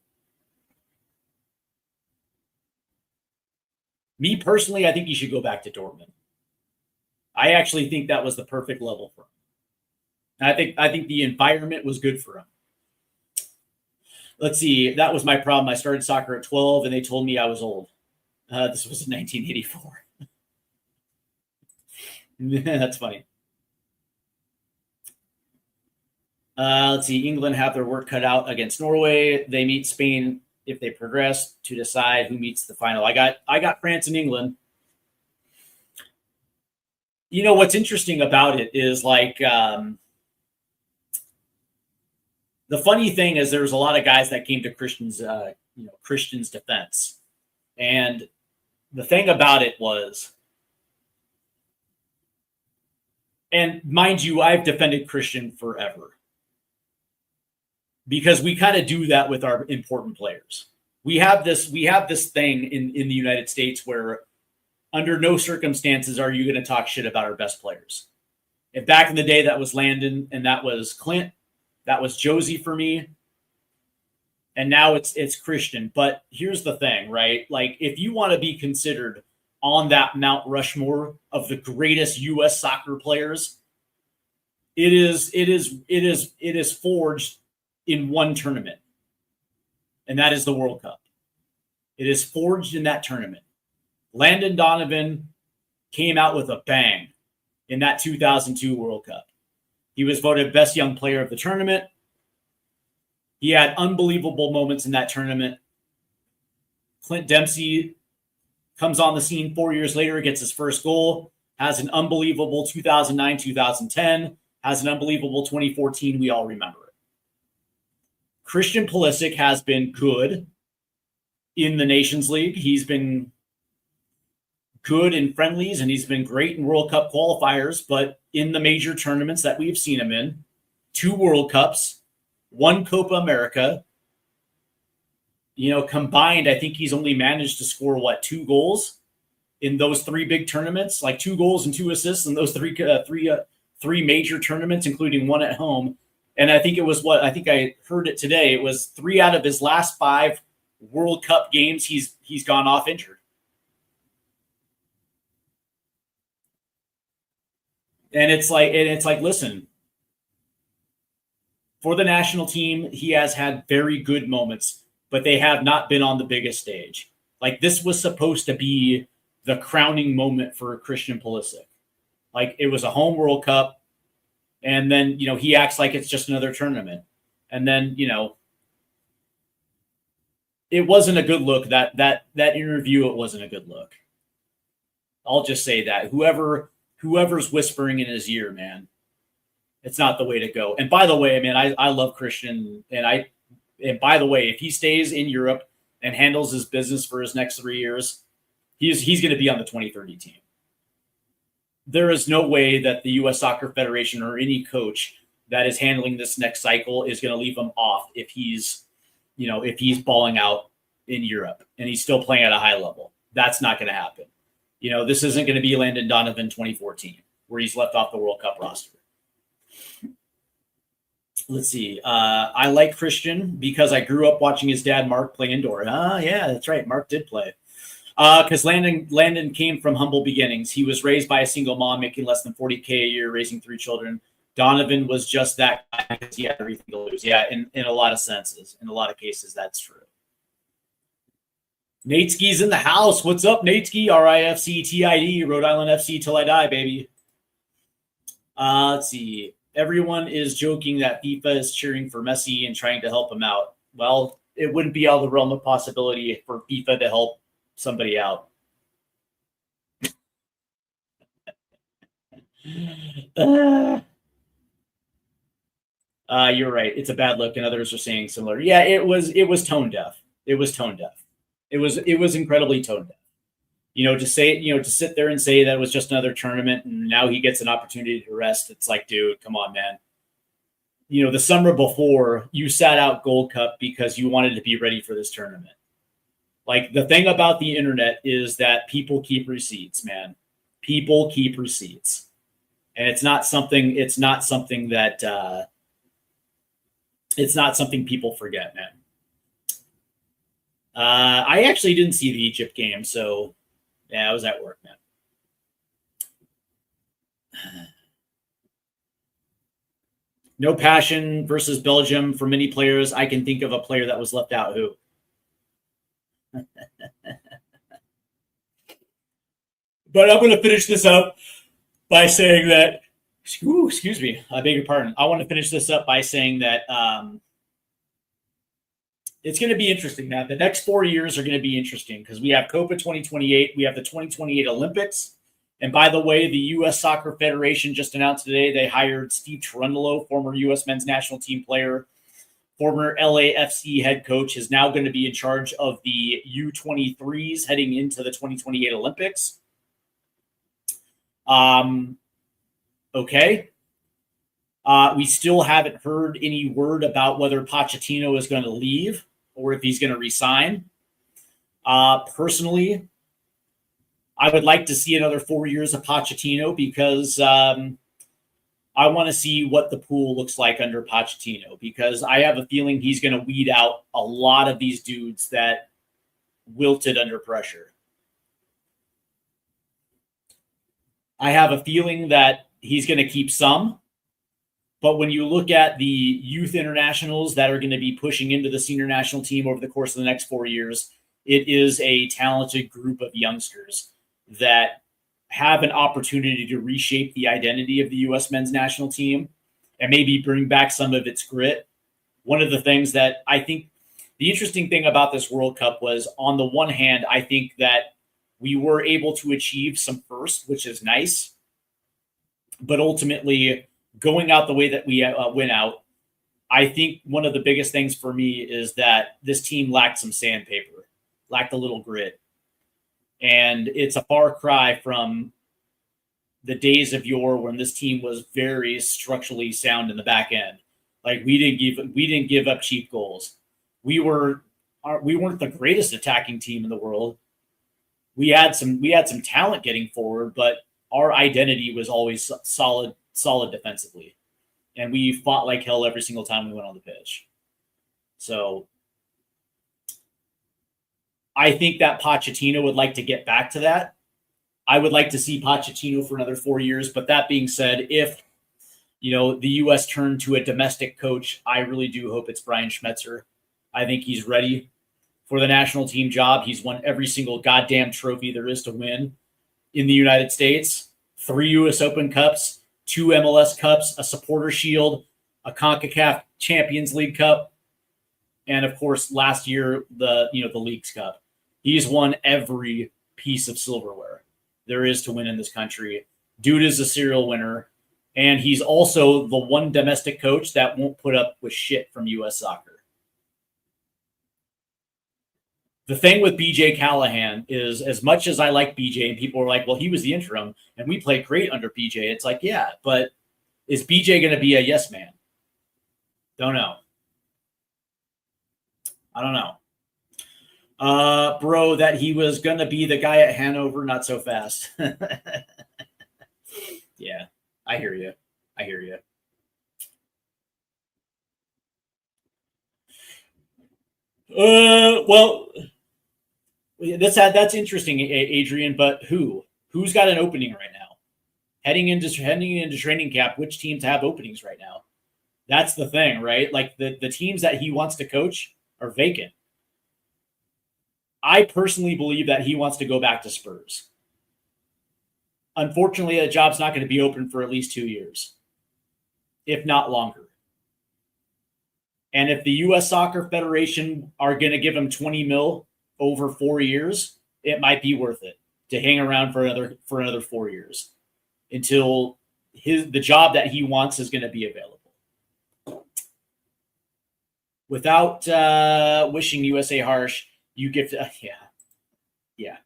Me personally, I think he should go back to Dortmund. I actually think that was the perfect level for him. I think the environment was good for him. Let's see. That was my problem. I started soccer at 12, and they told me I was old. This was in 1984. That's funny. Let's see. England have their work cut out against Norway. They meet Spain if they progress to decide who meets the final. I got France and England. What's interesting about it is, like, the funny thing is there's a lot of guys that came to Christian's defense. And the thing about it was, and mind you, I've defended Christian forever, because we kind of do that with our important players. We have this thing in the United States where under no circumstances are you going to talk shit about our best players. And back in the day, that was Landon and that was Clint. That was Josie for me. And now it's Christian. But here's the thing, right? Like, if you want to be considered on that Mount Rushmore of the greatest U.S. soccer players, it is forged in one tournament, and that is the World Cup. It is forged in that tournament. Landon Donovan came out with a bang in that 2002 World Cup. He was voted best young player of the tournament. He had unbelievable moments in that tournament. Clint Dempsey comes on the scene 4 years later, gets his first goal, has an unbelievable 2009, 2010, has an unbelievable 2014. We all remember it. Christian Pulisic has been good in the Nations League. He's been good in friendlies, and he's been great in World Cup qualifiers, but in the major tournaments that we've seen him in, 2 World Cups, 1 Copa America. Combined, I think he's only managed to score 2 goals in those 3 big tournaments, like 2 goals and 2 assists in those three major tournaments, including 1 at home. And I think it was I think I heard it today. It was 3 out of his last 5 World Cup games he's gone off injured. And it's like, listen, for the national team, he has had very good moments, but they have not been on the biggest stage. Like, this was supposed to be the crowning moment for Christian Pulisic. Like, it was a home World Cup, and then, he acts like it's just another tournament. And then, it wasn't a good look. That interview, it wasn't a good look. I'll just say that. Whoever's whispering in his ear, man, it's not the way to go. And by the way, man, I love Christian, and by the way, if he stays in Europe and handles his business for his next 3 years, he's going to be on the 2030 team. There is no way that the U.S. Soccer Federation or any coach that is handling this next cycle is going to leave him off if he's balling out in Europe and he's still playing at a high level. That's not going to happen. This isn't going to be Landon Donovan 2014, where he's left off the World Cup roster. Let's see. I like Christian because I grew up watching his dad, Mark, play indoor. Yeah, that's right. Mark did play. Because Landon came from humble beginnings. He was raised by a single mom making less than $40K a year, raising 3 children. Donovan was just that guy because he had everything to lose. Yeah, in a lot of senses. In a lot of cases, that's true. Nateski's in the house. What's up, Nateski? RIFC-TID, Rhode Island FC till I die, baby. Let's see. Everyone is joking that FIFA is cheering for Messi and trying to help him out. Well, it wouldn't be out of the realm of possibility for FIFA to help somebody out. You're right. It's a bad look, and others are saying similar. Yeah, it was tone deaf. It was tone deaf. It was incredibly tone deaf. To say, to sit there and say that it was just another tournament and now he gets an opportunity to rest. It's like, dude, come on, man. The summer before, you sat out Gold Cup because you wanted to be ready for this tournament. Like, the thing about the internet is that people keep receipts, man. People keep receipts. And it's not something that it's not something people forget, man. I actually didn't see the Egypt game, so yeah, I was at work, man. No passion versus Belgium for many players. I can think of a player that was left out. Who? But I'm going to finish this up by saying that, excuse me, I beg your pardon. I want to finish this up by saying that it's going to be interesting, man. The next 4 years are going to be interesting because we have Copa 2028. We have the 2028 Olympics. And by the way, the U.S. Soccer Federation just announced today they hired Steve Cherundolo, former U.S. men's national team player, former LAFC head coach, is now going to be in charge of the U23s heading into the 2028 Olympics. Okay. We still haven't heard any word about whether Pochettino is going to leave or if he's going to resign. Personally, I would like to see another 4 years of Pochettino because I want to see what the pool looks like under Pochettino, because I have a feeling he's going to weed out a lot of these dudes that wilted under pressure. I have a feeling that he's going to keep some. But when you look at the youth internationals that are going to be pushing into the senior national team over the course of the next 4 years, it is a talented group of youngsters that have an opportunity to reshape the identity of the U.S. men's national team and maybe bring back some of its grit. One of the things that I think the interesting thing about this World Cup was, on the one hand, I think that we were able to achieve some firsts, which is nice. But ultimately, going out the way that we went out, I think one of the biggest things for me is that this team lacked some sandpaper, lacked a little grit. And it's a far cry from the days of yore when this team was very structurally sound in the back end. Like we didn't give up cheap goals. We weren't the greatest attacking team in the world. We had some talent getting forward, but our identity was always solid defensively. And we fought like hell every single time we went on the pitch. So I think that Pochettino would like to get back to that. I would like to see Pochettino for another 4 years. But that being said, if the U.S. turned to a domestic coach, I really do hope it's Brian Schmetzer. I think he's ready for the national team job. He's won every single goddamn trophy there is to win in the United States. 3 U.S. Open Cups, 2 MLS Cups, a Supporter Shield, a CONCACAF Champions League Cup, and of course last year the Leagues Cup. He's won every piece of silverware there is to win in this country. Dude is a serial winner, and he's also the one domestic coach that won't put up with shit from U.S. soccer. The thing with BJ Callahan is, as much as I like BJ, and people are like, well, he was the interim and we played great under BJ. It's like, yeah, but is BJ going to be a yes man? Don't know. I don't know. Bro, that he was going to be the guy at Hanover, not so fast. Yeah, I hear you. Well, that's interesting, Adrian. But who's got an opening right now? Heading into training camp, which teams have openings right now? That's the thing, right? Like the teams that he wants to coach are vacant. I personally believe that he wants to go back to Spurs. Unfortunately, the job's not going to be open for at least 2 years, if not longer. And if the U.S. Soccer Federation are going to give him $20 million over 4 years, it might be worth it to hang around for another 4 years until the job that he wants is going to be available. Without wishing USA harsh, you get to yeah.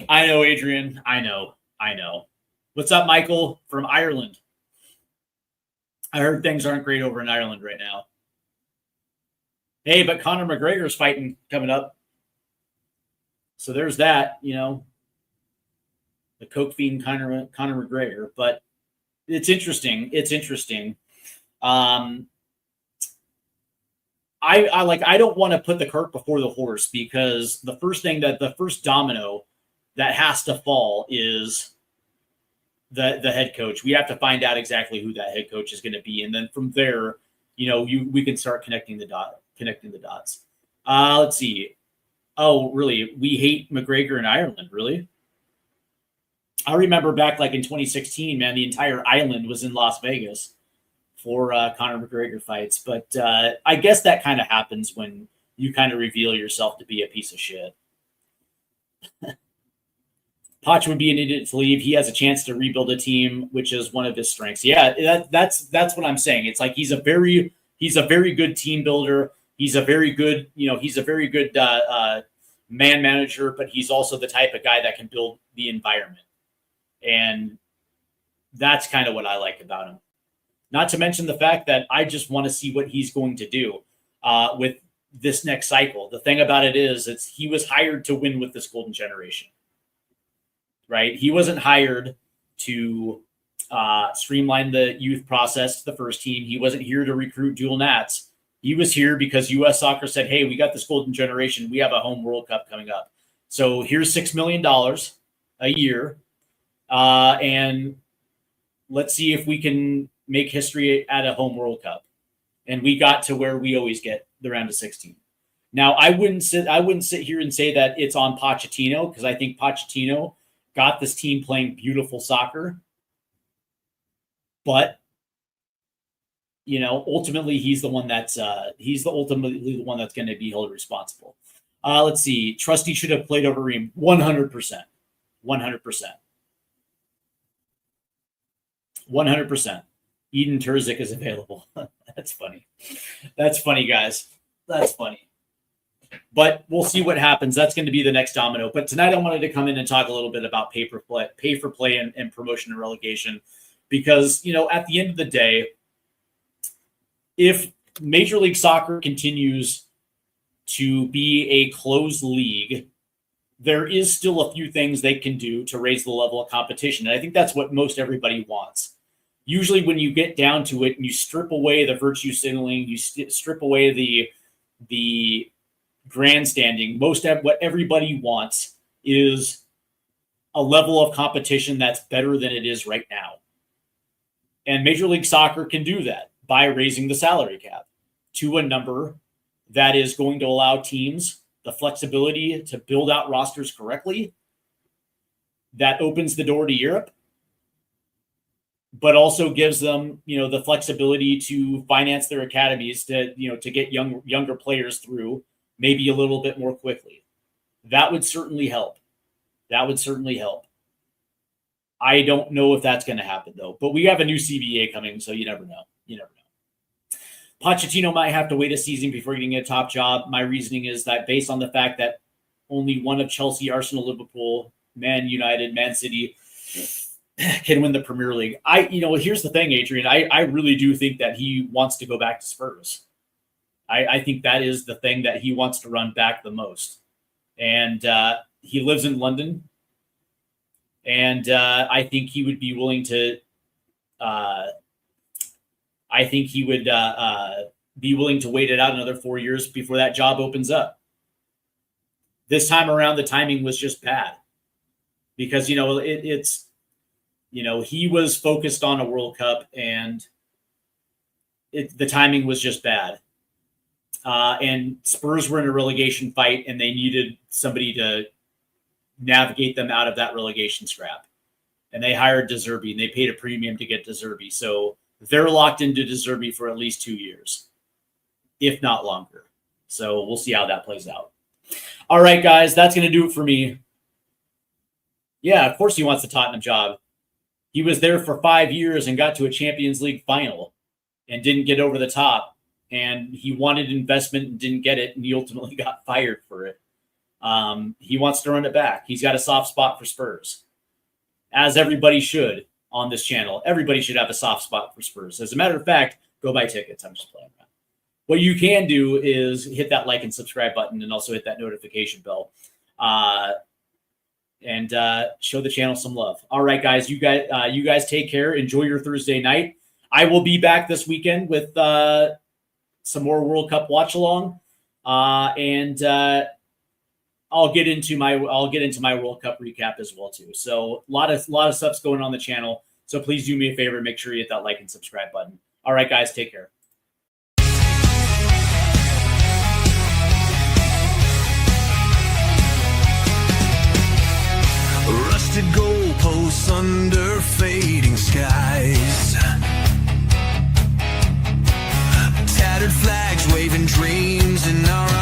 I know, Adrian. I know. What's up, Michael from Ireland? I heard things aren't great over in Ireland right now. Hey, but Conor McGregor's fighting coming up. So there's that, the coke fiend Conor McGregor. But it's interesting. I don't want to put the cart before the horse, because the first domino that has to fall is the head coach. We have to find out exactly who that head coach is going to be, and then from there, we can start connecting the dots. Let's see. Oh, really? We hate McGregor in Ireland, really? I remember back like in 2016, man, the entire island was in Las Vegas for Conor McGregor fights. But I guess that kind of happens when you kind of reveal yourself to be a piece of shit. Poch would be an idiot to leave. He has a chance to rebuild a team, which is one of his strengths. Yeah, that's what I'm saying. It's like he's a very good team builder. He's a very good man manager, but he's also the type of guy that can build the environment. And that's kind of what I like about him. Not to mention the fact that I just want to see what he's going to do with this next cycle. The thing about it is, he was hired to win with this golden generation, right? He wasn't hired to streamline the youth process to the first team. He wasn't here to recruit dual nats. He was here because U.S. Soccer said, hey, we got this golden generation. We have a home World Cup coming up. So here's $6 million a year. And let's see if we can make history at a home World Cup. And we got to where we always get, the round of 16. Now, I wouldn't sit here and say that it's on Pochettino, because I think Pochettino got this team playing beautiful soccer. But ultimately he's the one that's going to be held responsible. Let's see. Trusty should have played over Ream. 100%. 100%. Eden Terzic is available. That's funny. That's funny, guys. That's funny. But we'll see what happens. That's going to be the next domino. But tonight I wanted to come in and talk a little bit about pay for play and promotion and relegation, because, you know, at the end of the day, if Major League Soccer continues to be a closed league, there is still a few things they can do to raise the level of competition. And I think that's what most everybody wants. Usually when you get down to it and you strip away the virtue signaling, you strip away the grandstanding, what everybody wants is a level of competition that's better than it is right now. And Major League Soccer can do that by raising the salary cap to a number that is going to allow teams the flexibility to build out rosters correctly. That opens the door to Europe, but also gives them, you know, the flexibility to finance their academies to, you know, to get younger players through maybe a little bit more quickly. That would certainly help. That would certainly help. I don't know if that's going to happen though, but we have a new CBA coming, so you never know. You never know. Pochettino might have to wait a season before getting a top job. My reasoning is that based on the fact that only one of Chelsea, Arsenal, Liverpool, Man United, Man City can win the Premier League. Here's the thing, Adrian. I really do think that he wants to go back to Spurs. I think that is the thing that he wants to run back the most. And he lives in London. And I think he would be willing to be willing to wait it out another 4 years before that job opens up. This time around, the timing was just bad because, you know, he was focused on a World Cup and the timing was just bad. And Spurs were in a relegation fight and they needed somebody to navigate them out of that relegation scrap. And they hired De Zerbi and they paid a premium to get De Zerbi. So they're locked into De Zerbi for at least 2 years, if not longer. So we'll see how that plays out. All right, guys, that's going to do it for me. Yeah, of course he wants the Tottenham job. He was there for 5 years and got to a Champions League final and didn't get over the top. And he wanted investment and didn't get it, and he ultimately got fired for it. He wants to run it back. He's got a soft spot for Spurs, as everybody should on this channel. Everybody should have a soft spot for Spurs. As a matter of fact, go buy tickets. I'm just playing around. What you can do is hit that like and subscribe button and also hit that notification bell and show the channel some love. All right, guys, you guys take care. Enjoy your Thursday night. I will be back this weekend with some more World Cup watch along, and I'll get into my World Cup recap as well too. So a lot of stuff's going on the channel. So please do me a favor, make sure you hit that like and subscribe button. All right, guys, take care. Rusted goalposts under fading skies, tattered flags waving dreams in our